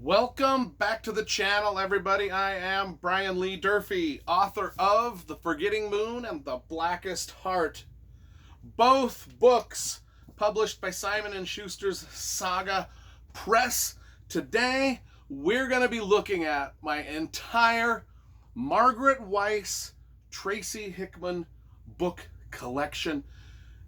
Welcome back to the channel, everybody. I am Brian Lee Durfee, author of The Forgetting Moon and The Blackest Heart. Both books published by Simon & Schuster's Saga Press. Today, we're going to be looking at my entire Margaret Weis Tracy Hickman book collection.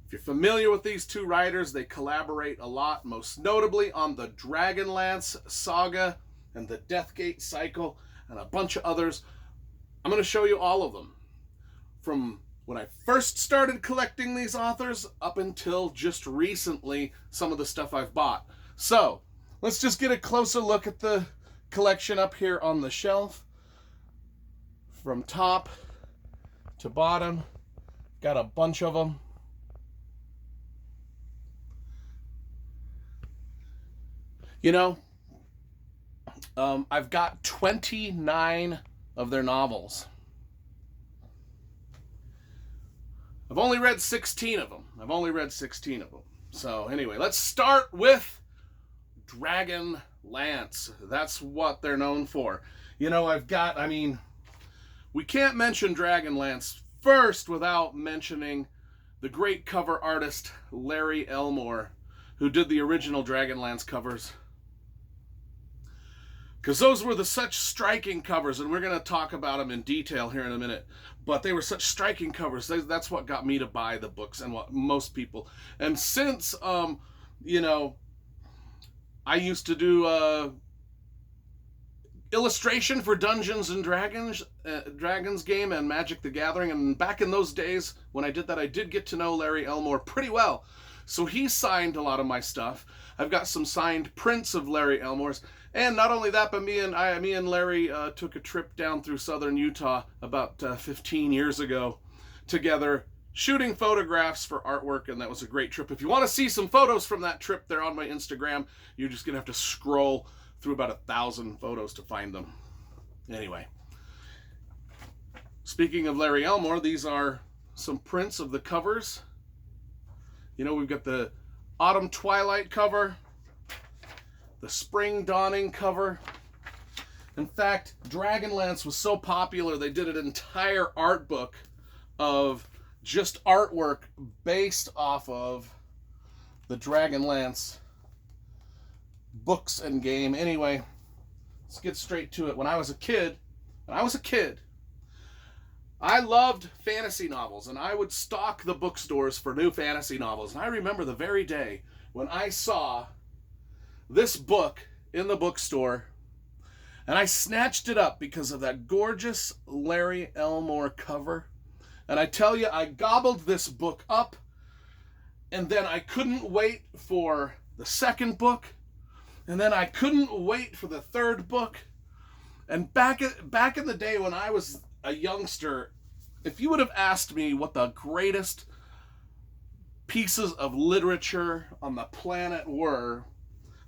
If you're familiar with these two writers, they collaborate a lot, most notably on the Dragonlance saga and the Deathgate cycle and a bunch of others. I'm going to show you all of them. From when I first started collecting these authors up until just recently, some of the stuff I've bought. So, let's just get a closer look at the collection up here on the shelf. From top to bottom, got a bunch of them. You know, I've got 29 of their novels. I've only read 16 of them. So anyway, let's start with Dragonlance. That's what they're known for. You know, we can't mention Dragonlance first without mentioning the great cover artist Larry Elmore, who did the original Dragonlance covers. Because those were such striking covers, and we're going to talk about them in detail here in a minute. But they were such striking covers. That's what got me to buy the books, and what most people. And since, I used to do illustration for Dungeons and Dragons game and Magic the Gathering. And back in those days, when I did that, I did get to know Larry Elmore pretty well. So he signed a lot of my stuff. I've got some signed prints of Larry Elmore's. And not only that, but me and Larry took a trip down through southern Utah about 15 years ago together, shooting photographs for artwork, and that was a great trip. If you want to see some photos from that trip, they're on my Instagram. You're just going to have to scroll through about 1,000 photos to find them. Anyway, speaking of Larry Elmore, these are some prints of the covers. You know, we've got the Autumn Twilight cover, the Spring Dawning cover. In fact, Dragonlance was so popular, they did an entire art book of just artwork based off of the Dragonlance books and game. Anyway, let's get straight to it. When I was a kid, I loved fantasy novels, and I would stalk the bookstores for new fantasy novels. And I remember the very day when I saw this book in the bookstore, and I snatched it up because of that gorgeous Larry Elmore cover. And I tell you, I gobbled this book up, and then I couldn't wait for the second book, and then I couldn't wait for the third book. And back in the day when I was a youngster, if you would have asked me what the greatest pieces of literature on the planet were,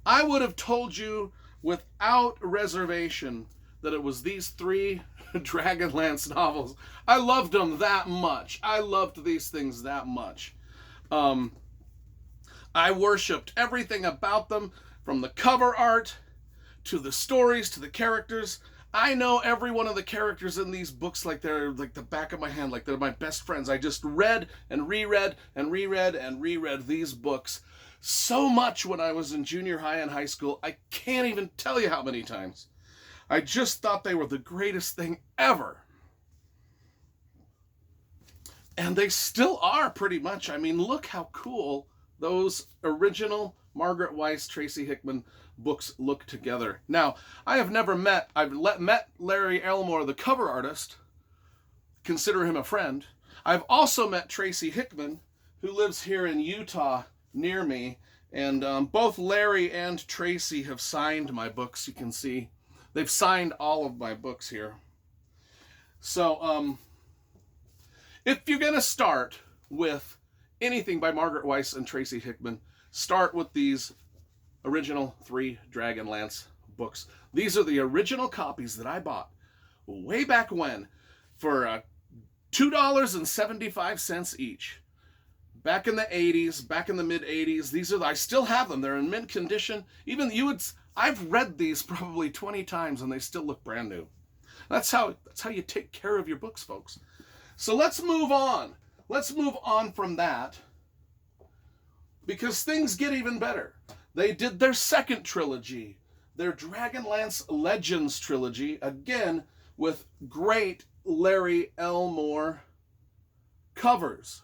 I would have told you without reservation that it was these three Dragonlance novels. I loved them that much. I loved these things that much. I worshipped everything about them, from the cover art to the stories to the characters. I know every one of the characters in these books like they're like the back of my hand, like they're my best friends. I just read and reread and reread and reread these books so much when I was in junior high and high school. I can't even tell you how many times. I just thought they were the greatest thing ever. And they still are, pretty much. I mean, look how cool those original Margaret Weis Tracy Hickman books look together. Now, I've met Larry Elmore, the cover artist, consider him a friend. I've also met Tracy Hickman, who lives here in Utah near me, and both Larry and Tracy have signed my books. You can see they've signed all of my books here. So if you're going to start with anything by Margaret Weis and Tracy Hickman, start with these original three Dragonlance books. These are the original copies that I bought way back when for $2.75 each. back in the 80s, back in the mid 80s. These are, I still have them. They're in mint condition. I've read these probably 20 times and they still look brand new. That's how you take care of your books, folks. So let's move on. Let's move on from that, because things get even better. They did their second trilogy, their Dragonlance Legends trilogy, again with great Larry Elmore covers.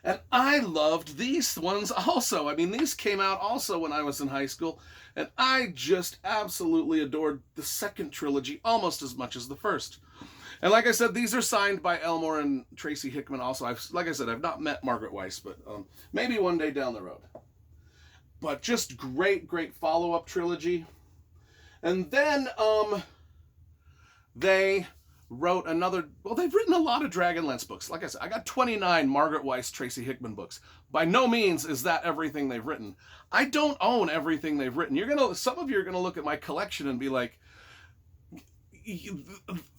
And I loved these ones also. I mean, these came out also when I was in high school, and I just absolutely adored the second trilogy almost as much as the first. And like I said, these are signed by Elmore and Tracy Hickman also. Like I said, I've not met Margaret Weis, but maybe one day down the road. But just great, great follow-up trilogy. And then they wrote another, well, they've written a lot of Dragonlance books. Like I said, I got 29 Margaret Weis Tracy Hickman books. By no means is that everything they've written. I don't own everything they've written. Some of you are gonna look at my collection and be like,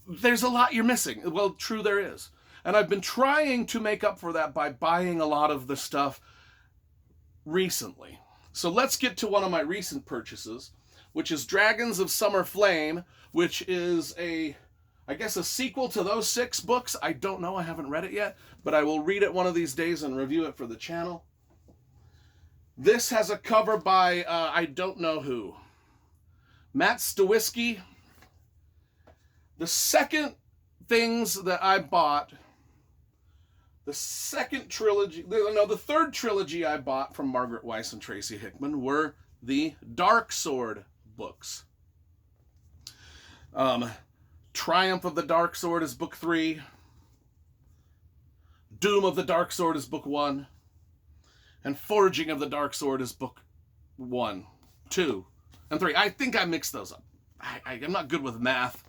there's a lot you're missing. Well, true there is. And I've been trying to make up for that by buying a lot of the stuff recently. So let's get to one of my recent purchases, which is Dragons of Summer Flame, which is I guess a sequel to those 6 books. I don't know, I haven't read it yet, but I will read it one of these days and review it for the channel. This has a cover by, I don't know who. Matt Stawisky. The second things that I bought, the third trilogy I bought from Margaret Weis and Tracy Hickman were the Dark Sword books. Triumph of the Dark Sword is book 3. Doom of the Dark Sword is book 1. And Forging of the Dark Sword is book 1, 2, and 3. I think I mixed those up. I'm not good with math.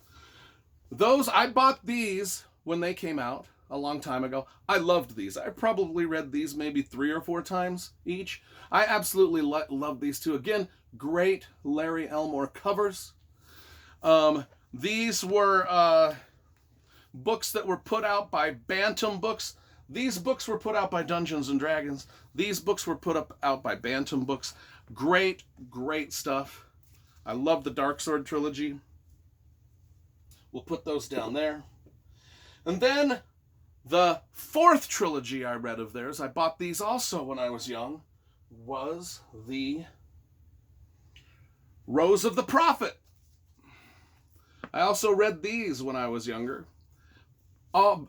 I bought these when they came out a long time ago. I loved these. I probably read these maybe 3 or 4 times each. I absolutely love these two. Again, great Larry Elmore covers. These were books that were put out by Bantam Books. These books were put out by Dungeons and Dragons. These books were put out by Bantam Books. Great, great stuff. I love the Dark Sword trilogy. We'll put those down there. And then the 4th trilogy I read of theirs, I bought these also when I was young, was the Rose of the Prophet. I also read these when I was younger.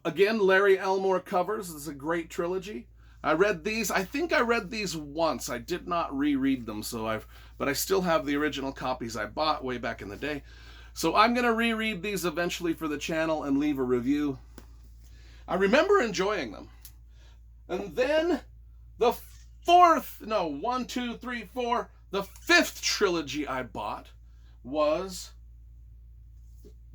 Again, Larry Elmore covers. This is a great trilogy. I read these. I think I read these once. I did not reread them, but I still have the original copies I bought way back in the day. So I'm going to reread these eventually for the channel and leave a review. I remember enjoying them. And then the 5th trilogy I bought was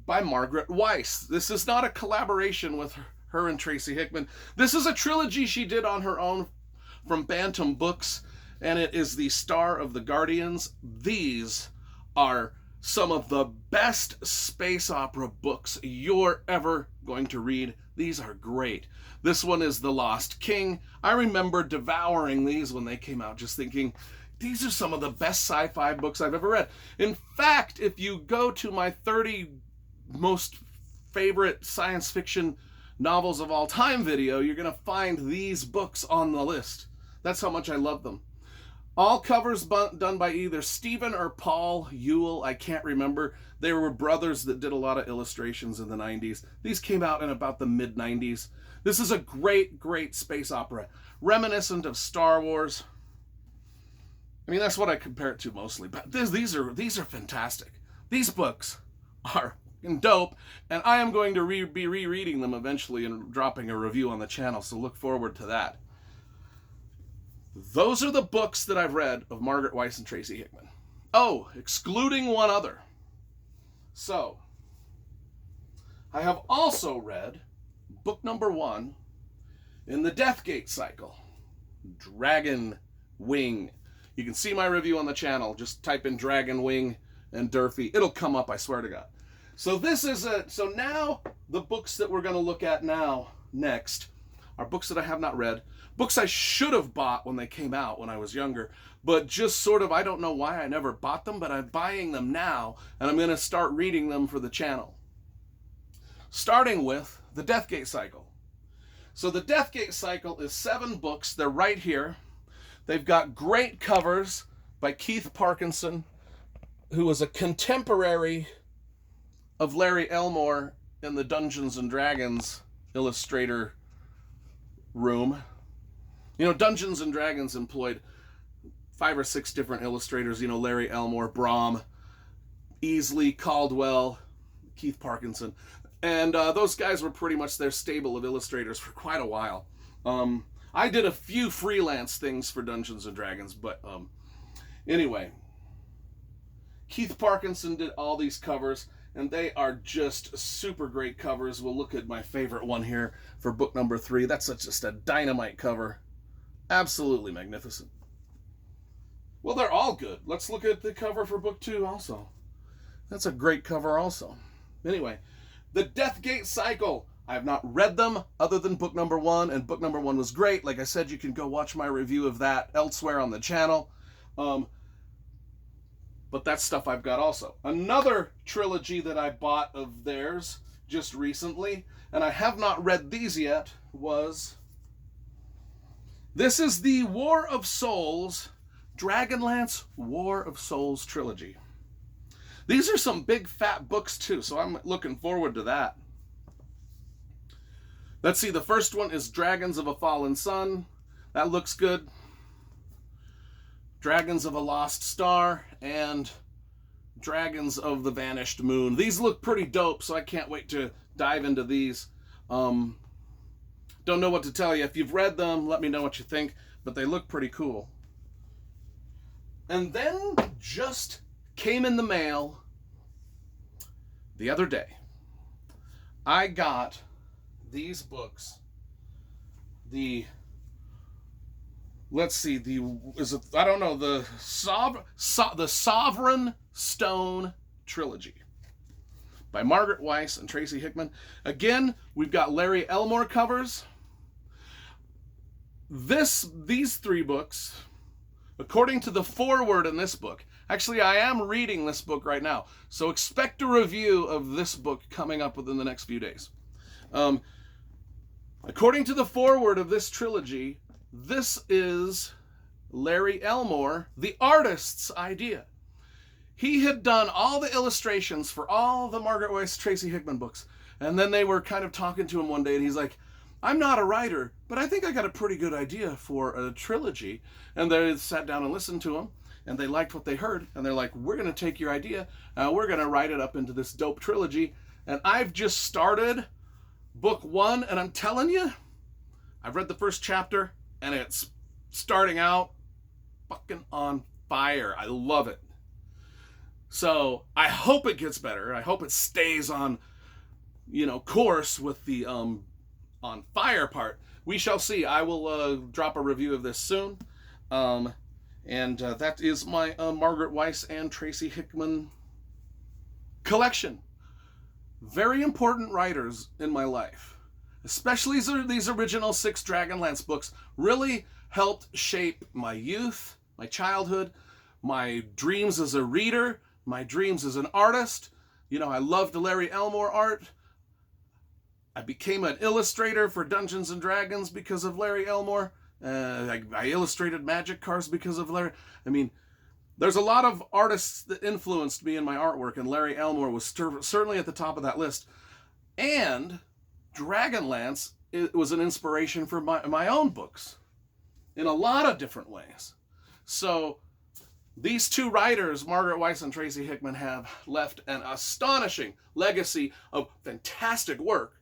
by Margaret Weis. This is not a collaboration with her and Tracy Hickman. This is a trilogy she did on her own from Bantam Books, and it is the Star of the Guardians. These are some of the best space opera books you're ever going to read. These are great. This one is The Lost King. I remember devouring these when they came out, just thinking, these are some of the best sci-fi books I've ever read. In fact, if you go to my 30 most favorite science fiction novels of all time video, you're going to find these books on the list. That's how much I love them. All covers done by either Stephen or Paul Ewell. I can't remember. They were brothers that did a lot of illustrations in the 90s. These came out in about the mid-90s. This is a great, great space opera, reminiscent of Star Wars. I mean, that's what I compare it to mostly. But these are fantastic. These books are dope, and I am going to be rereading them eventually and dropping a review on the channel, so look forward to that. Those are the books that I've read of Margaret Weis and Tracy Hickman. Oh, excluding one other. So, I have also read book number 1 in the Deathgate cycle, Dragon Wing. You can see my review on the channel. Just type in Dragon Wing and Durfee. It'll come up, I swear to God. So this is so now the books that we're going to look at next are books that I have not read, books I should have bought when they came out when I was younger, but just sort of, I don't know why I never bought them, but I'm buying them now, and I'm going to start reading them for the channel. Starting with the Deathgate Cycle. So the Deathgate Cycle is 7 books. They're right here. They've got great covers by Keith Parkinson, who was a contemporary of Larry Elmore in the Dungeons and Dragons illustrator room. You know, Dungeons and Dragons employed 5 or 6 different illustrators. You know, Larry Elmore, Brom, Easley, Caldwell, Keith Parkinson. And those guys were pretty much their stable of illustrators for quite a while. I did a few freelance things for Dungeons and Dragons, but anyway, Keith Parkinson did all these covers, and they are just super great covers. We'll look at my favorite one here for book number 3. That's just a dynamite cover. Absolutely magnificent. Well, they're all good. Let's look at the cover for book 2 also. That's a great cover also. Anyway, the Deathgate Cycle. I have not read them other than book number 1, and book number 1 was great. Like I said, you can go watch my review of that elsewhere on the channel. But that's stuff I've got also. Another trilogy that I bought of theirs just recently, and I have not read these yet, was... This is the War of Souls, Dragonlance War of Souls trilogy. These are some big fat books too, so I'm looking forward to that. Let's see, the first one is Dragons of a Fallen Sun. That looks good. Dragons of a Lost Star, and Dragons of the Vanished Moon. These look pretty dope, so I can't wait to dive into these. Don't know what to tell you. If you've read them, let me know what you think, but they look pretty cool. And then just came in the mail the other day. I got these books. Let's see, the Sovereign Stone trilogy by Margaret Weis and Tracy Hickman. Again, we've got Larry Elmore covers. These 3 books, according to the foreword in this book, actually I am reading this book right now, so expect a review of this book coming up within the next few days. According to the foreword of this trilogy, this is Larry Elmore, the artist's idea. He had done all the illustrations for all the Margaret Weis Tracy Hickman books, and then they were kind of talking to him one day, and he's like, I'm not a writer, but I think I got a pretty good idea for a trilogy. And they sat down and listened to him, and they liked what they heard, and they're like, we're going to take your idea, we're going to write it up into this dope trilogy. And I've just started book 1, and I'm telling you, I've read the first chapter, and it's starting out fucking on fire. I love it. So I hope it gets better. I hope it stays on, course with the on fire part. We shall see. I will drop a review of this soon. And that is my Margaret Weis and Tracy Hickman collection. Very important writers in my life. Especially these original 6 Dragonlance books really helped shape my youth, my childhood, my dreams as a reader, my dreams as an artist. I loved the Larry Elmore art. I became an illustrator for Dungeons and Dragons because of Larry Elmore. I illustrated magic cards because of Larry. There's a lot of artists that influenced me in my artwork, and Larry Elmore was certainly at the top of that list. And Dragonlance was an inspiration for my own books in a lot of different ways. So these 2 writers, Margaret Weis and Tracy Hickman, have left an astonishing legacy of fantastic work,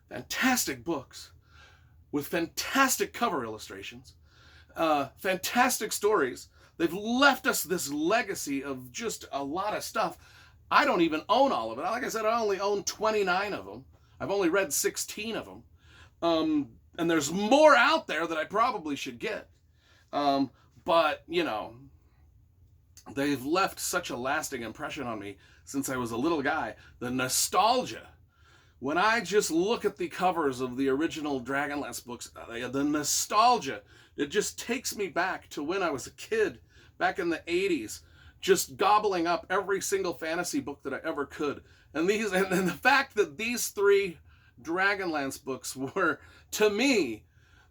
fantastic books, with fantastic cover illustrations, fantastic stories. They've left us this legacy of just a lot of stuff. I don't even own all of it. Like I said, I only own 29 of them. I've only read 16 of them. And there's more out there that I probably should get. But, they've left such a lasting impression on me since I was a little guy. The nostalgia when I just look at the covers of the original Dragonlance books, the nostalgia, it just takes me back to when I was a kid, back in the 80s, just gobbling up every single fantasy book that I ever could. And the fact that these three Dragonlance books were, to me,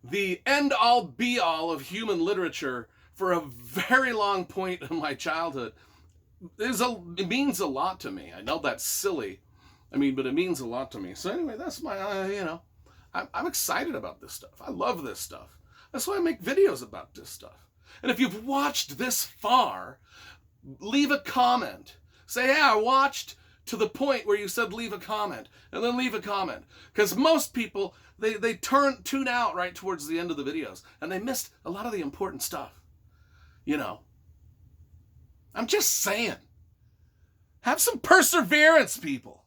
the end-all be-all of human literature for a very long point in my childhood, it means a lot to me. I know that's silly. I mean, but it means a lot to me. So anyway, that's my, I'm excited about this stuff. I love this stuff. That's why I make videos about this stuff. And if you've watched this far, leave a comment. Say, yeah, I watched to the point where you said leave a comment, and then leave a comment. Because most people, they tune out right towards the end of the videos, and they missed a lot of the important stuff. You know, I'm just saying. Have some perseverance, people.